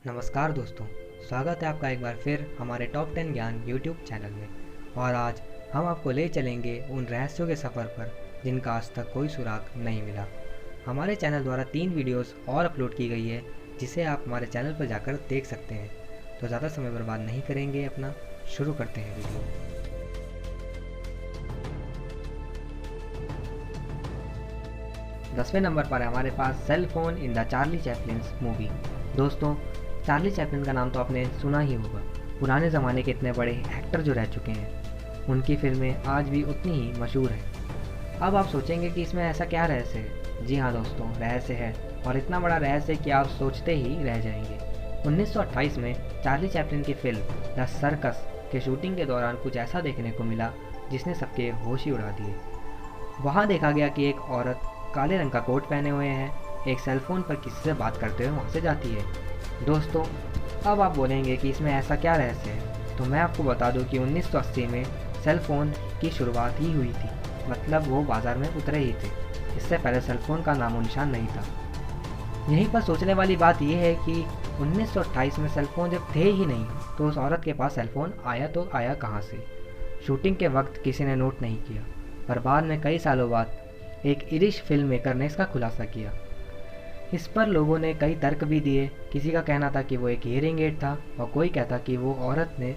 नमस्कार दोस्तों, स्वागत है आपका एक बार फिर हमारे टॉप 10 ज्ञान यूट्यूब चैनल में। और आज हम आपको ले चलेंगे उन रहस्यों के सफ़र पर जिनका आज तक कोई सुराग नहीं मिला। हमारे चैनल द्वारा 3 वीडियोस और अपलोड की गई है जिसे आप हमारे चैनल पर जाकर देख सकते हैं। तो ज़्यादा समय बर्बाद नहीं करेंगे, अपना शुरू करते हैं वीडियो। 10वें नंबर पर हमारे पास cell phone in the Charlie Chaplin movie. दोस्तों, चार्ली चैपलिन का नाम तो आपने सुना ही होगा। पुराने ज़माने के इतने बड़े एक्टर जो रह चुके हैं, उनकी फिल्में आज भी उतनी ही मशहूर हैं। अब आप सोचेंगे कि इसमें ऐसा क्या रहस्य है। जी हाँ दोस्तों, रहस्य है, और इतना बड़ा रहस्य कि आप सोचते ही रह जाएंगे। 1928 में चार्ली चैपलिन की फिल्म द सर्कस के शूटिंग के दौरान कुछ ऐसा देखने को मिला जिसने सबके होश ही उड़ा दिए। वहाँ देखा गया कि एक औरत काले रंग का कोट पहने हुए है, एक सेलफोन पर किसी से बात करते हुए वहाँ से जाती है। दोस्तों, अब आप बोलेंगे कि इसमें ऐसा क्या रहस्य है, तो मैं आपको बता दूं कि 1980 में सेलफोन की शुरुआत ही हुई थी, मतलब वो बाज़ार में उतरे ही थे। इससे पहले सेलफोन का नामो निशान नहीं था। यहीं पर सोचने वाली बात यह है कि 1928 में सेलफोन जब थे ही नहीं, तो उस औरत के पास सेलफोन आया तो आया कहाँ से। शूटिंग के वक्त किसी ने नोट नहीं किया, पर बाद में कई सालों बाद एक इरिश फिल्म मेकर ने इसका खुलासा किया। इस पर लोगों ने कई तर्क भी दिए। किसी का कहना था कि वो एक हियरिंग एड था, और कोई कहता कि वो औरत ने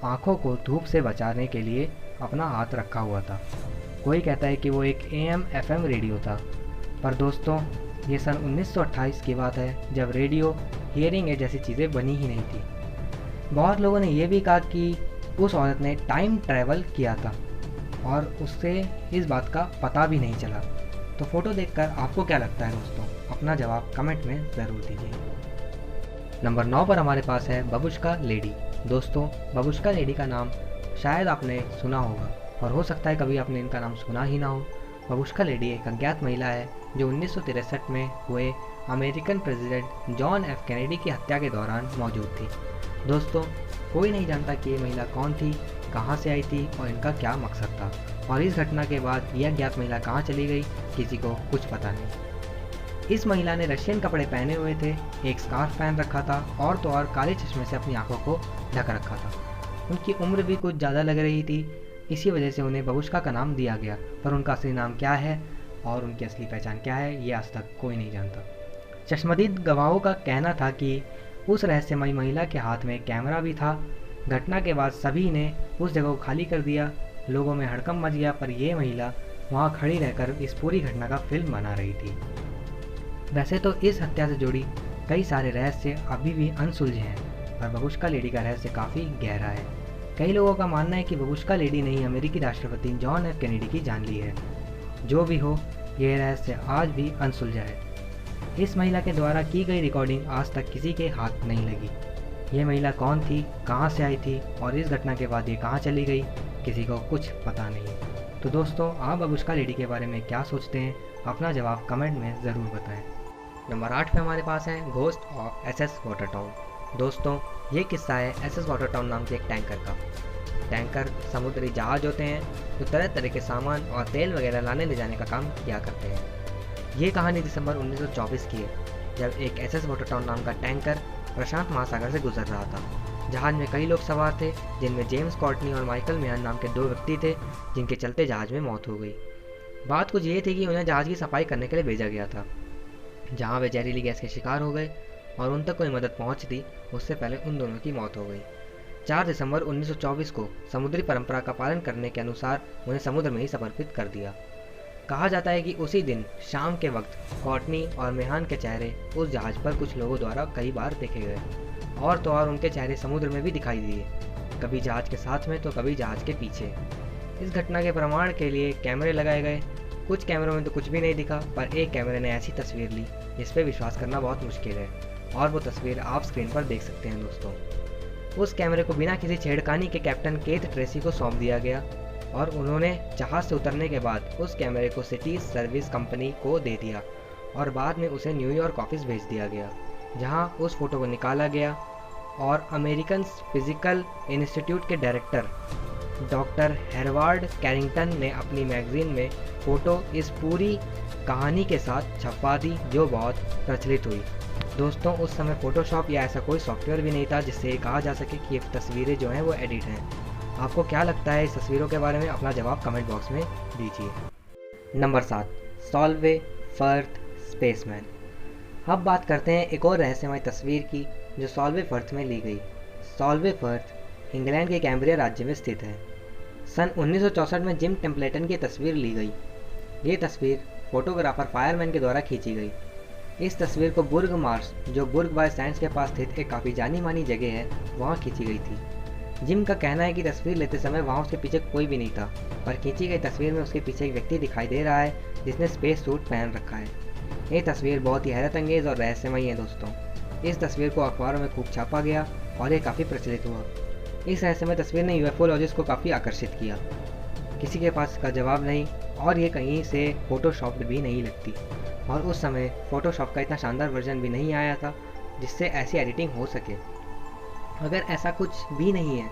आँखों को धूप से बचाने के लिए अपना हाथ रखा हुआ था। कोई कहता है कि वो एक AM FM रेडियो था। पर दोस्तों, ये सन 1928 की बात है, जब रेडियो, हियरिंग एड जैसी चीज़ें बनी ही नहीं थी। बहुत लोगों ने यह भी कहा कि उस औरत ने टाइम ट्रैवल किया था और उससे इस बात का पता भी नहीं चला। तो फोटो देखकर आपको क्या लगता है दोस्तों? अपना जवाब कमेंट में ज़रूर दीजिए। नंबर 9 पर हमारे पास है बबुश्का लेडी। दोस्तों, बबुश्का लेडी का नाम शायद आपने सुना होगा, और हो सकता है कभी आपने इनका नाम सुना ही ना हो। बबुश्का लेडी एक अज्ञात महिला है जो 1963 में हुए American president John F Kennedy की हत्या के दौरान मौजूद थी। दोस्तों, कोई नहीं जानता कि ये महिला कौन थी, कहाँ से आई थी और इनका क्या मकसद था। और इस घटना के बाद यह अज्ञात महिला कहाँ चली गई, किसी को कुछ पता नहीं। इस महिला ने रशियन कपड़े पहने हुए थे, एक स्कार्फ पहन रखा था, और तो और काले चश्मे से अपनी आंखों को ढक रखा था। उनकी उम्र भी कुछ ज़्यादा लग रही थी, इसी वजह से उन्हें बबुश्का का नाम दिया गया। पर उनका असली नाम क्या है और उनकी असली पहचान क्या है, ये आज तक कोई नहीं जानता। चश्मदीद गवाहों का कहना था कि उस रहस्यमयी महिला के हाथ में कैमरा भी था। घटना के बाद सभी ने उस जगह को खाली कर दिया। लोगों में हड़कंप मच गया, पर यह महिला वहाँ खड़ी रहकर इस पूरी घटना का फिल्म बना रही थी। वैसे तो इस हत्या से जुड़ी कई सारे रहस्य अभी भी अनसुलझे हैं, पर बबुश्का लेडी का रहस्य काफ़ी गहरा है। कई लोगों का मानना है कि बबुश्का लेडी ने ही अमेरिकी राष्ट्रपति जॉन F कैनेडी की जान ली है। जो भी हो, यह रहस्य आज भी अनसुलझा है। इस महिला के द्वारा की गई रिकॉर्डिंग आज तक किसी के हाथ नहीं लगी। यह महिला कौन थी, कहाँ से आई थी, और इस घटना के बाद ये कहाँ चली गई, किसी को कुछ पता नहीं। तो दोस्तों, आप बबुश्का लेडी के बारे में क्या सोचते हैं? अपना जवाब कमेंट में ज़रूर बताएं। नंबर 8 पे हमारे पास है घोस्ट ऑफ SS वाटरटाउन। दोस्तों, ये किस्सा है SS वाटरटाउन नाम के एक टैंकर का। टैंकर समुद्री जहाज होते हैं जो तरह तरह के सामान और तेल वगैरह लाने ले जाने का काम किया करते हैं। ये कहानी दिसंबर 1924 की है, जब एक SS वाटरटाउन नाम का टैंकर प्रशांत महासागर से गुजर रहा था। जहाज में कई लोग सवार थे, जिनमें जेम्स कॉर्टनी और माइकल मेहन नाम के 2 व्यक्ति थे, जिनके चलते जहाज में मौत हो गई। बात कुछ ये थी कि उन्हें जहाज की सफाई करने के लिए भेजा गया था, जहां वे जहरीली गैस के शिकार हो गए और उन तक कोई मदद पहुंचती उससे पहले उन दोनों की मौत हो गई। 4 दिसंबर 1924 को समुद्री परंपरा का पालन करने के अनुसार उन्हें समुद्र में ही समर्पित कर दिया। कहा जाता है कि उसी दिन शाम के वक्त कॉर्टनी और मेहान के चेहरे उस जहाज पर कुछ लोगों द्वारा कई बार देखे गए, और तो और उनके चेहरे समुद्र में भी दिखाई दिए, कभी जहाज के साथ में तो कभी जहाज के पीछे। इस घटना के प्रमाण के लिए कैमरे लगाए गए। कुछ कैमरों में तो कुछ भी नहीं दिखा, पर एक कैमरे ने ऐसी तस्वीर ली जिस पे विश्वास करना बहुत मुश्किल है, और वो तस्वीर आप स्क्रीन पर देख सकते हैं दोस्तों। उस कैमरे को बिना किसी छेड़खानी के कैप्टन केथ ट्रेसी को सौंप दिया गया, और उन्होंने जहाज से उतरने के बाद उस कैमरे को सिटी सर्विस कंपनी को दे दिया, और बाद में उसे न्यूयॉर्क ऑफिस भेज दिया गया, जहां उस फोटो को निकाला गया और अमेरिकन फिजिकल इंस्टीट्यूट के डायरेक्टर डॉक्टर हेरवार्ड कैरिंगटन ने अपनी मैगजीन में फ़ोटो इस पूरी कहानी के साथ छपवा दी, जो बहुत प्रचलित हुई। दोस्तों उस समय फ़ोटोशॉप या ऐसा कोई सॉफ्टवेयर भी नहीं था जिससे ये कहा जा सके कि ये तस्वीरें जो हैं वो एडिट हैं। आपको क्या लगता है इस तस्वीरों के बारे में? अपना जवाब कमेंट बॉक्स में दीजिए। Number 7, Solway Firth spaceman. अब बात करते हैं एक और रहस्यमय तस्वीर की जो सॉल्वे फर्थ में ली गई। सॉल्वे फर्थ इंग्लैंड के कैम्ब्रिया राज्य में स्थित है। सन 1964 में जिम टेम्पलेटन की तस्वीर ली गई। ये तस्वीर फोटोग्राफर फायरमैन के द्वारा खींची गई। इस तस्वीर को बुर्ग मार्श, जो बुर्ग बाय सैंड्स के पास स्थित एक काफ़ी जानी मानी जगह है, वहाँ खींची गई थी। जिम का कहना है कि तस्वीर लेते समय वहाँ उसके पीछे कोई भी नहीं था, पर खींची गई तस्वीर में उसके पीछे एक व्यक्ति दिखाई दे रहा है जिसने स्पेस सूट पहन रखा है। ये तस्वीर बहुत ही हैरत अंगेज़ और रहस्यमयी है दोस्तों। इस तस्वीर को अखबारों में खूब छापा गया और ये काफ़ी प्रचलित हुआ। इस रहस्यमय तस्वीर ने यूएफओलॉजिस्ट को काफ़ी आकर्षित किया। किसी के पास इसका जवाब नहीं और ये कहीं से फोटोशॉप्ड भी नहीं लगती। और उस समय फ़ोटोशॉप का इतना शानदार वर्जन भी नहीं आया था जिससे ऐसी एडिटिंग हो सके। अगर ऐसा कुछ भी नहीं है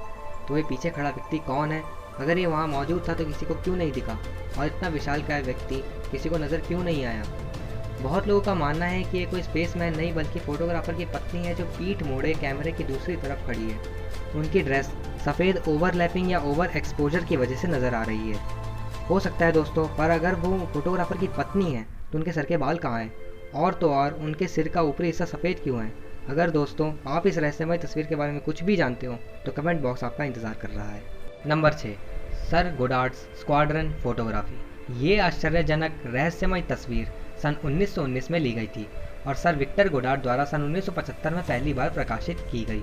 तो ये पीछे खड़ा व्यक्ति कौन है? अगर ये वहाँ मौजूद था तो किसी को क्यों नहीं दिखा? और इतना विशालकाय व्यक्ति किसी को नज़र क्यों नहीं आया? बहुत लोगों का मानना है कि ये कोई स्पेसमैन नहीं बल्कि फ़ोटोग्राफर की पत्नी है जो पीठ मोड़े कैमरे की दूसरी तरफ खड़ी है। उनकी ड्रेस सफ़ेद ओवरलैपिंग या ओवर एक्सपोजर की वजह से नज़र आ रही है। हो सकता है दोस्तों, पर अगर वो फोटोग्राफर की पत्नी है तो उनके सर के बाल कहाँ हैं? और तो और उनके सिर का ऊपरी हिस्सा सफ़ेद क्यों है? अगर दोस्तों आप इस रहस्यमय तस्वीर के बारे में कुछ भी जानते हो तो कमेंट बॉक्स आपका इंतज़ार कर रहा है। Number 6, sir Goddard's squadron photography. ये आश्चर्यजनक रहस्यमय तस्वीर सन 1919 में ली गई थी और सर विक्टर गोडार्ड द्वारा सन 1975 में पहली बार प्रकाशित की गई।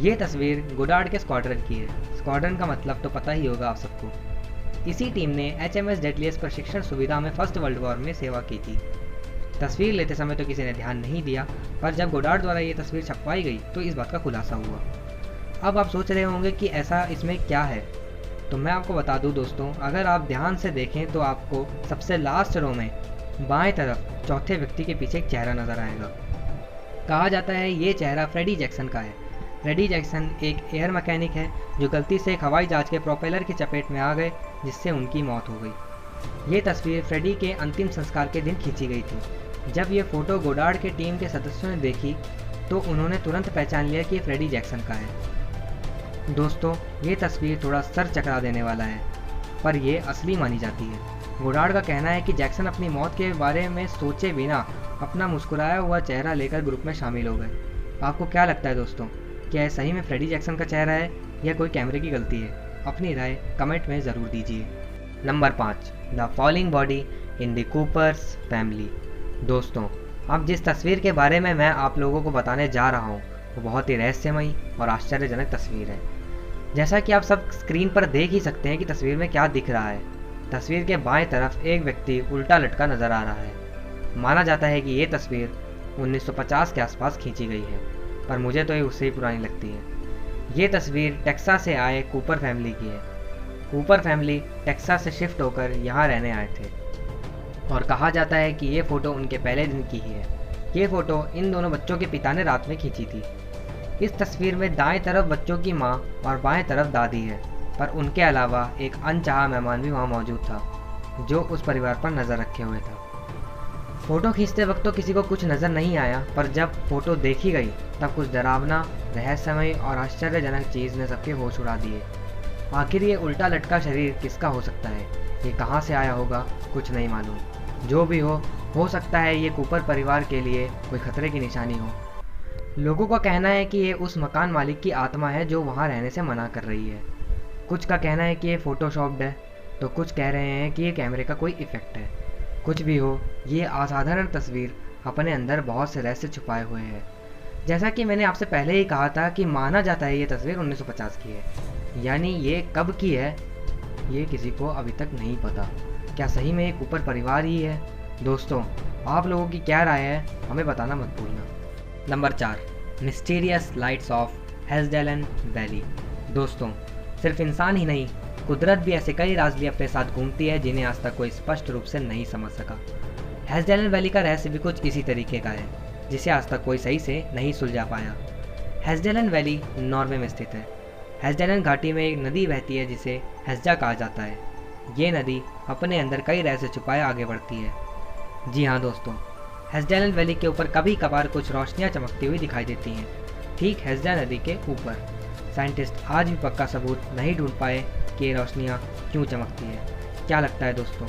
ये तस्वीर गोडार्ड के स्क्वाड्रन की है। स्क्वाड्रन का मतलब तो पता ही होगा आप सबको। इसी टीम ने HMS डेडलियस प्रशिक्षण सुविधा में फर्स्ट वर्ल्ड वॉर में सेवा की थी। तस्वीर लेते समय तो किसी ने ध्यान नहीं दिया, पर जब गोडार्ड द्वारा ये तस्वीर छपवाई गई तो इस बात का खुलासा हुआ। अब आप सोच रहे होंगे कि ऐसा इसमें क्या है, तो मैं आपको बता दूं दोस्तों, अगर आप ध्यान से देखें तो आपको सबसे लास्ट रो में बाएं तरफ चौथे व्यक्ति के पीछे एक चेहरा नज़र आएगा। कहा जाता है ये चेहरा फ्रेडी जैक्सन का है। फ्रेडी जैक्सन एक एयर मैकेनिक है जो गलती से एक हवाई जहाज के प्रोपेलर की चपेट में आ गए जिससे उनकी मौत हो गई। ये तस्वीर फ्रेडी के अंतिम संस्कार के दिन खींची गई थी। जब ये फ़ोटो गोडार्ड के टीम के सदस्यों ने देखी तो उन्होंने तुरंत पहचान लिया कि ये फ्रेडी जैक्सन का है। दोस्तों ये तस्वीर थोड़ा सर चकरा देने वाला है, पर यह असली मानी जाती है। गोडार्ड का कहना है कि जैक्सन अपनी मौत के बारे में सोचे बिना अपना मुस्कुराया हुआ चेहरा लेकर ग्रुप में शामिल हो गए। आपको क्या लगता है दोस्तों, क्या यह सही में फ्रेडी जैक्सन का चेहरा है या कोई कैमरे की गलती है? अपनी राय कमेंट में ज़रूर दीजिए। Number 5, the falling body in the Coopers family. दोस्तों अब जिस तस्वीर के बारे में मैं आप लोगों को बताने जा रहा हूँ वो बहुत ही रहस्यमयी और आश्चर्यजनक तस्वीर है। जैसा कि आप सब स्क्रीन पर देख ही सकते हैं कि तस्वीर में क्या दिख रहा है। तस्वीर के बाएं तरफ एक व्यक्ति उल्टा लटका नज़र आ रहा है। माना जाता है कि ये तस्वीर 1950 के आसपास खींची गई है, पर मुझे तो ये उससे ही पुरानी लगती है। ये तस्वीर टेक्सास से आए कूपर फैमिली की है। कूपर फैमिली टेक्सास से शिफ्ट होकर यहाँ रहने आए थे और कहा जाता है कि ये फ़ोटो उनके पहले दिन की ही है। ये फ़ोटो इन दोनों बच्चों के पिता ने रात में खींची थी। इस तस्वीर में दाएं तरफ बच्चों की माँ और बाएं तरफ दादी है, पर उनके अलावा एक अनचाहा मेहमान भी वहाँ मौजूद था जो उस परिवार पर नज़र रखे हुए था। फ़ोटो खींचते वक्त तो किसी को कुछ नज़र नहीं आया, पर जब फ़ोटो देखी गई तब कुछ डरावना, रहस्यमय और आश्चर्यजनक चीज़ ने सबके होश उड़ा दिए। आखिर ये उल्टा लटका शरीर किसका हो सकता है? ये कहाँ से आया होगा? कुछ नहीं मालूम। जो भी हो सकता है ये कूपर परिवार के लिए कोई खतरे की निशानी हो। लोगों का कहना है कि ये उस मकान मालिक की आत्मा है जो वहाँ रहने से मना कर रही है। कुछ का कहना है कि ये फ़ोटोशॉप्ड है, तो कुछ कह रहे हैं कि ये कैमरे का कोई इफ़ेक्ट है। कुछ भी हो, ये असाधारण तस्वीर अपने अंदर बहुत से रहस्य छुपाए हुए है। जैसा कि मैंने आपसे पहले ही कहा था कि माना जाता है ये तस्वीर 1950 की है, यानी ये कब की है ये किसी को अभी तक नहीं पता। क्या सही में ये कूपर परिवार ही है? दोस्तों आप लोगों की क्या राय है हमें बताना मत भूलना। Number 4, mysterious lights of Hessdalen valley. दोस्तों सिर्फ इंसान ही नहीं, कुदरत भी ऐसे कई राज लिए अपने साथ घूमती है जिन्हें आज तक कोई स्पष्ट रूप से नहीं समझ सका। हेस्डेलन वैली का रहस्य भी कुछ इसी तरीके का है जिसे आज तक कोई सही से नहीं सुलझा पाया। हेस्डेलन वैली नॉर्वे में स्थित है। हेस्डेलन घाटी में एक नदी बहती है जिसे हेस्जा कहा जाता है। ये नदी अपने अंदर कई रहस्य छुपाए आगे बढ़ती है। जी हाँ दोस्तों, हेस्डेलन वैली के ऊपर कभी कभार कुछ रोशनियां चमकती हुई दिखाई देती हैं, ठीक हेस्डा नदी के ऊपर। साइंटिस्ट आज भी पक्का सबूत नहीं ढूंढ पाए कि ये रोशनियां क्यों चमकती है। क्या लगता है दोस्तों,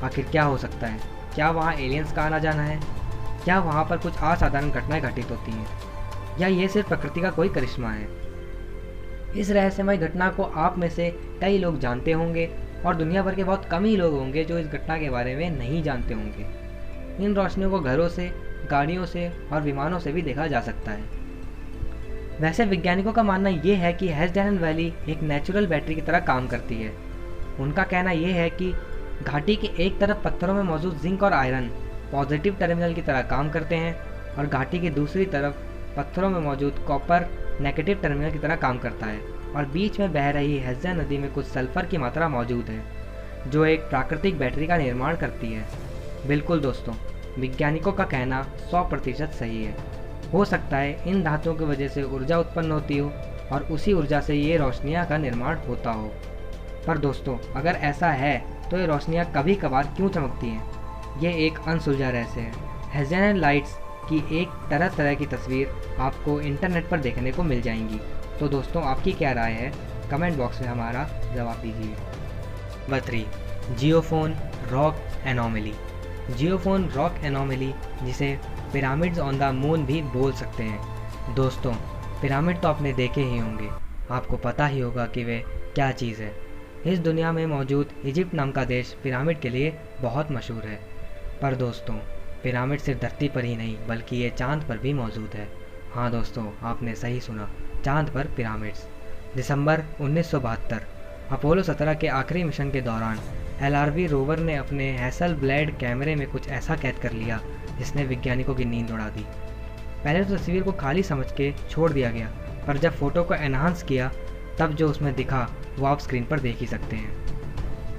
आखिर क्या हो सकता है? क्या वहाँ एलियंस का आना जाना है? क्या वहाँ पर कुछ असाधारण घटनाएं घटित होती हैं, या ये सिर्फ प्रकृति का कोई करिश्मा है? इस रहस्यमय घटना को आप में से कई लोग जानते होंगे और दुनिया भर के बहुत कम ही लोग होंगे जो इस घटना के बारे में नहीं जानते होंगे। इन रोशनियों को घरों से, गाड़ियों से और विमानों से भी देखा जा सकता है। वैसे वैज्ञानिकों का मानना ये है कि हेस्डेलन वैली एक नेचुरल बैटरी की तरह काम करती है। उनका कहना यह है कि घाटी के एक तरफ पत्थरों में मौजूद जिंक और आयरन पॉजिटिव टर्मिनल की तरह काम करते हैं और घाटी की दूसरी तरफ पत्थरों में मौजूद कॉपर नेगेटिव टर्मिनल की तरह काम करता है, और बीच में बह रही हेस्डा नदी में कुछ सल्फर की मात्रा मौजूद है जो एक प्राकृतिक बैटरी का निर्माण करती है। बिल्कुल दोस्तों, वैज्ञानिकों का कहना 100% सही है। हो सकता है इन धातुओं की वजह से ऊर्जा उत्पन्न होती हो और उसी ऊर्जा से ये रोशनियाँ का निर्माण होता हो। पर दोस्तों, अगर ऐसा है तो ये रोशनियाँ कभी कभार क्यों चमकती हैं? ये एक अनसुलझा रहस्य है। हेस्डेलन लाइट्स की एक तरह तरह की तस्वीर आपको इंटरनेट पर देखने को मिल जाएंगी। तो दोस्तों, आपकी क्या राय है? कमेंट बॉक्स में हमारा जवाब दीजिए। Number 3, JioPhone rock anomaly. JioPhone rock anomaly, जिसे पिरामिड्स ऑन द मून भी बोल सकते हैं। दोस्तों, पिरामिड तो आपने देखे ही होंगे, आपको पता ही होगा कि वे क्या चीज़ है। इस दुनिया में मौजूद इजिप्ट नाम का देश पिरामिड के लिए बहुत मशहूर है। पर दोस्तों, पिरामिड सिर्फ धरती पर ही नहीं बल्कि ये चांद पर भी मौजूद है। हाँ दोस्तों, आपने सही सुना, चांद पर पिरामिड्स। दिसंबर 1972 अपोलो 17 के आखिरी मिशन के दौरान LRV रोवर ने अपने हैसल-ब्लेड कैमरे में कुछ ऐसा कैद कर लिया जिसने वैज्ञानिकों की नींद उड़ा दी। पहले तो तस्वीर को खाली समझ के छोड़ दिया गया, पर जब फोटो को एनहांस किया तब जो उसमें दिखा वो आप स्क्रीन पर देख ही सकते हैं।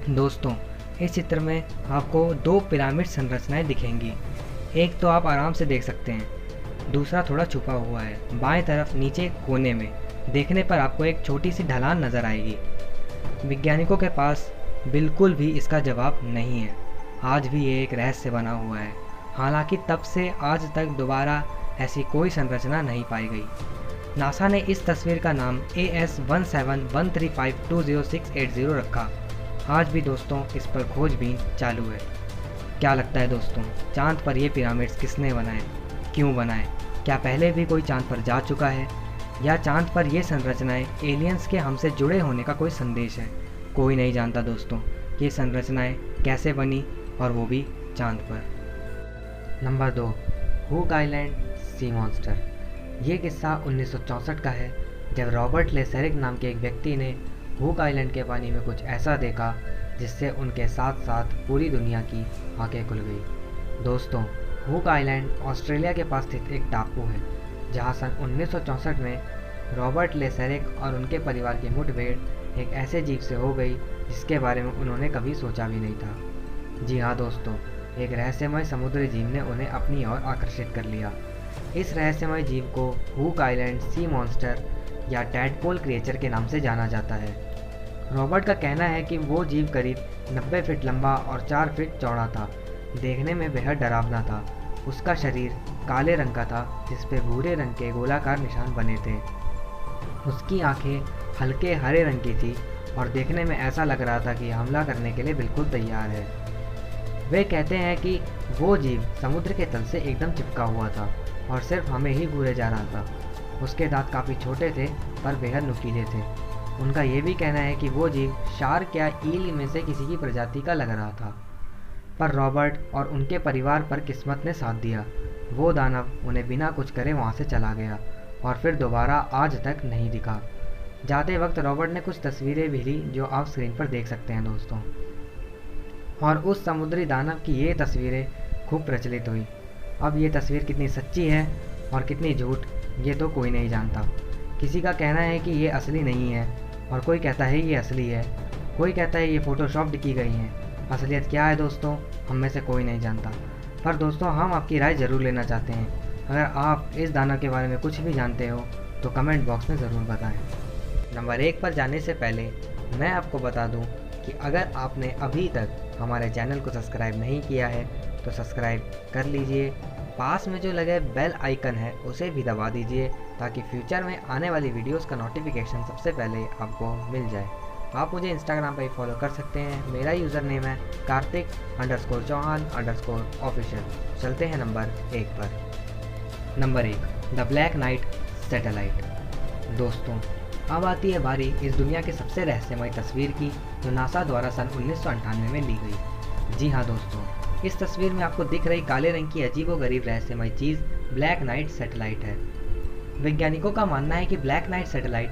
दोस्तों, इस चित्र में आपको 2 पिरामिड संरचनाएं दिखेंगी। एक तो आप आराम से देख सकते हैं, दूसरा थोड़ा छुपा हुआ है बाएं तरफ नीचे कोने में। देखने पर आपको एक छोटी सी ढलान नज़र आएगी। वैज्ञानिकों के पास बिल्कुल भी इसका जवाब नहीं है। आज भी ये एक रहस्य बना हुआ है। हालांकि तब से आज तक दोबारा ऐसी कोई संरचना नहीं पाई गई। नासा ने इस तस्वीर का नाम AS17135200680 रखा। आज भी दोस्तों इस पर खोजबीन चालू है। क्या लगता है दोस्तों, चांद पर ये पिरामिड्स किसने बनाए, क्यों बनाए? क्या पहले भी कोई चांद पर जा चुका है, या चांद पर ये संरचनाएं एलियंस के हमसे जुड़े होने का कोई संदेश है? कोई नहीं जानता दोस्तों ये संरचनाएं कैसे बनी, और वो भी चांद पर। Number 2, hook island sea monster. ये किस्सा 1964 का है, जब रॉबर्ट लेसेरिक नाम के एक व्यक्ति ने हुक आइलैंड के पानी में कुछ ऐसा देखा जिससे उनके साथ साथ पूरी दुनिया की आंखें खुल गई। दोस्तों, हुक आइलैंड ऑस्ट्रेलिया के पास स्थित एक टापू है जहां सन 1964 में रॉबर्ट लेसेरिक और उनके परिवार की मुठभेड़ एक ऐसे जीव से हो गई जिसके बारे में उन्होंने कभी सोचा भी नहीं था। जी हाँ दोस्तों, एक रहस्यमय समुद्री जीव ने उन्हें अपनी ओर आकर्षित कर लिया। इस रहस्यमय जीव को हुक आइलैंड सी मॉन्स्टर या टैडपोल क्रिएचर के नाम से जाना जाता है। रॉबर्ट का कहना है कि वो जीव करीब 90 फीट लंबा और 4 फीट चौड़ा था। देखने में बेहद डरावना था। उसका शरीर काले रंग का था जिस पे भूरे रंग के गोलाकार निशान बने थे। उसकी आंखें हल्के हरे रंग की थी और देखने में ऐसा लग रहा था कि हमला करने के लिए बिल्कुल तैयार है। वे कहते हैं कि वो जीव समुद्र के तल से एकदम चिपका हुआ था और सिर्फ हमें ही घूरे जा रहा था। उसके दांत काफ़ी छोटे थे पर बेहद नुकीले थे। उनका ये भी कहना है कि वो जीव शार्क या ईल में से किसी की प्रजाति का लग रहा था। पर रॉबर्ट और उनके परिवार पर किस्मत ने साथ दिया। वो दानव उन्हें बिना कुछ करे वहाँ से चला गया और फिर दोबारा आज तक नहीं दिखा। जाते वक्त रॉबर्ट ने कुछ तस्वीरें भी ली जो आप स्क्रीन पर देख सकते हैं दोस्तों। और उस समुद्री दानव की ये तस्वीरें खूब प्रचलित हुई। अब ये तस्वीर कितनी सच्ची है और कितनी झूठ, ये तो कोई नहीं जानता। किसी का कहना है कि ये असली नहीं है और कोई कहता है ये असली है। कोई कहता है ये फ़ोटोशॉप्ड की गई हैं। असलियत क्या है दोस्तों, हम में से कोई नहीं जानता। पर दोस्तों, हम आपकी राय ज़रूर लेना चाहते हैं। अगर आप इस दानव के बारे में कुछ भी जानते हो तो कमेंट बॉक्स में ज़रूर बताएं। नंबर 1 पर जाने से पहले मैं आपको बता दूं कि अगर आपने अभी तक हमारे चैनल को सब्सक्राइब नहीं किया है तो सब्सक्राइब कर लीजिए पास में जो लगे बेल आइकन है उसे भी दबा दीजिए ताकि फ्यूचर में आने वाली वीडियोस का नोटिफिकेशन सबसे पहले आपको मिल जाए। आप मुझे इंस्टाग्राम पर फॉलो कर सकते हैं। मेरा यूज़र नेम है कार्तिक_चौहान_ऑफिशियल। चलते हैं नंबर 1 पर। Number 1, the black night satellite. दोस्तों, अब आती है बारी इस दुनिया के सबसे रहस्यमय तस्वीर की, जो नासा द्वारा सन 1998 में ली गई। जी हाँ दोस्तों, इस तस्वीर में आपको दिख रही काले रंग की अजीबोगरीब रहस्यमय चीज़ ब्लैक नाइट सैटेलाइट है। वैज्ञानिकों का मानना है कि ब्लैक नाइट सैटेलाइट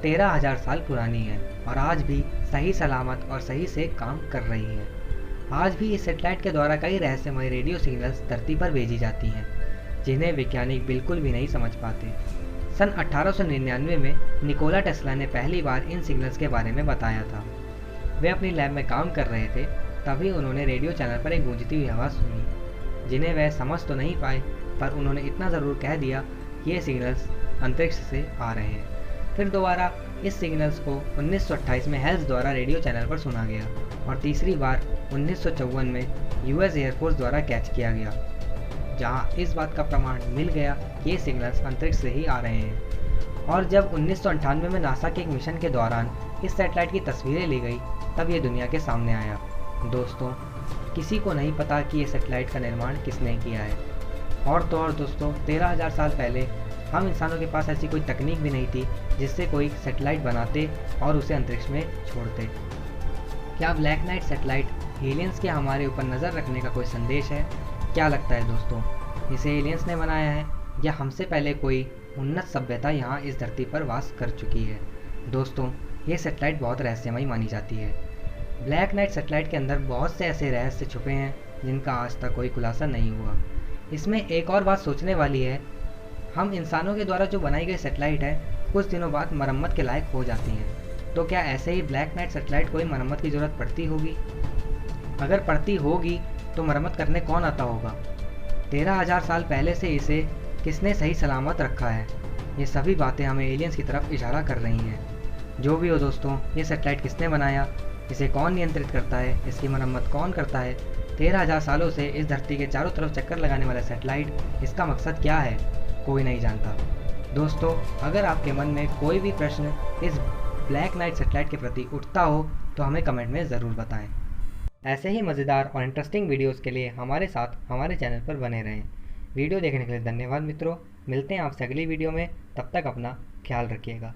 13,000 साल पुरानी है और आज भी सही सलामत और सही से काम कर रही है। आज भी इस सैटेलाइट के द्वारा कई रहस्यमय रेडियो सिग्नल्स धरती पर भेजी जाती हैं, जिन्हें वैज्ञानिक बिल्कुल भी नहीं समझ पाते। सन 1899 में निकोला टेस्ला ने पहली बार इन सिग्नल्स के बारे में बताया था। वे अपनी लैब में काम कर रहे थे, तभी उन्होंने रेडियो चैनल पर एक गूंजती हुई आवाज़ सुनी, जिन्हें वह समझ तो नहीं पाए, पर उन्होंने इतना ज़रूर कह दिया कि ये सिग्नल्स अंतरिक्ष से आ रहे हैं। फिर दोबारा इस सिग्नल्स को 1928 में हेल्स द्वारा रेडियो चैनल पर सुना गया और तीसरी बार 1954 में यूएस एयरफोर्स द्वारा कैच किया गया, जहां इस बात का प्रमाण मिल गया कि ये सिग्नल्स अंतरिक्ष से ही आ रहे हैं। और जब 1998 में नासा के एक मिशन के दौरान इस सैटेलाइट की तस्वीरें ली गई, तब ये दुनिया के सामने आया। दोस्तों, किसी को नहीं पता कि ये सैटेलाइट का निर्माण किसने किया है। और तो और दोस्तों, 13,000 साल पहले हम इंसानों के पास ऐसी कोई तकनीक भी नहीं थी जिससे कोई सैटेलाइट बनाते और उसे अंतरिक्ष में छोड़ते। क्या ब्लैक नाइट सैटेलाइट एलियंस के हमारे ऊपर नज़र रखने का कोई संदेश है? क्या लगता है दोस्तों, इसे एलियंस ने बनाया है या हमसे पहले कोई उन्नत सभ्यता यहाँ इस धरती पर वास कर चुकी है? दोस्तों, ये सैटेलाइट बहुत रहस्यमयी मानी जाती है। ब्लैक नाइट सैटेलाइट के अंदर बहुत से ऐसे रहस्य छुपे हैं जिनका आज तक कोई खुलासा नहीं हुआ। इसमें एक और बात सोचने वाली है, हम इंसानों के द्वारा जो बनाई गई सैटेलाइट है कुछ दिनों बाद मरम्मत के लायक हो जाती हैं, तो क्या ऐसे ही ब्लैक नाइट सैटेलाइट को मरम्मत की ज़रूरत पड़ती होगी? अगर पड़ती होगी तो मरम्मत करने कौन आता होगा? 13,000 साल पहले से इसे किसने सही सलामत रखा है? ये सभी बातें हमें एलियंस की तरफ इशारा कर रही हैं। जो भी हो दोस्तों, ये सैटेलाइट किसने बनाया, इसे कौन नियंत्रित करता है, इसकी मरम्मत कौन करता है? 13,000 सालों से इस धरती के चारों तरफ चक्कर लगाने वाला सैटेलाइट, इसका मकसद क्या है? कोई नहीं जानता। दोस्तों, अगर आपके मन में कोई भी प्रश्न इस ब्लैक नाइट सैटेलाइट के प्रति उठता हो तो हमें कमेंट में ज़रूर बताएं। ऐसे ही मज़ेदार और इंटरेस्टिंग वीडियोस के लिए हमारे साथ हमारे चैनल पर बने रहें। वीडियो देखने के लिए धन्यवाद मित्रों। मिलते हैं आपसे अगली वीडियो में, तब तक अपना ख्याल रखिएगा।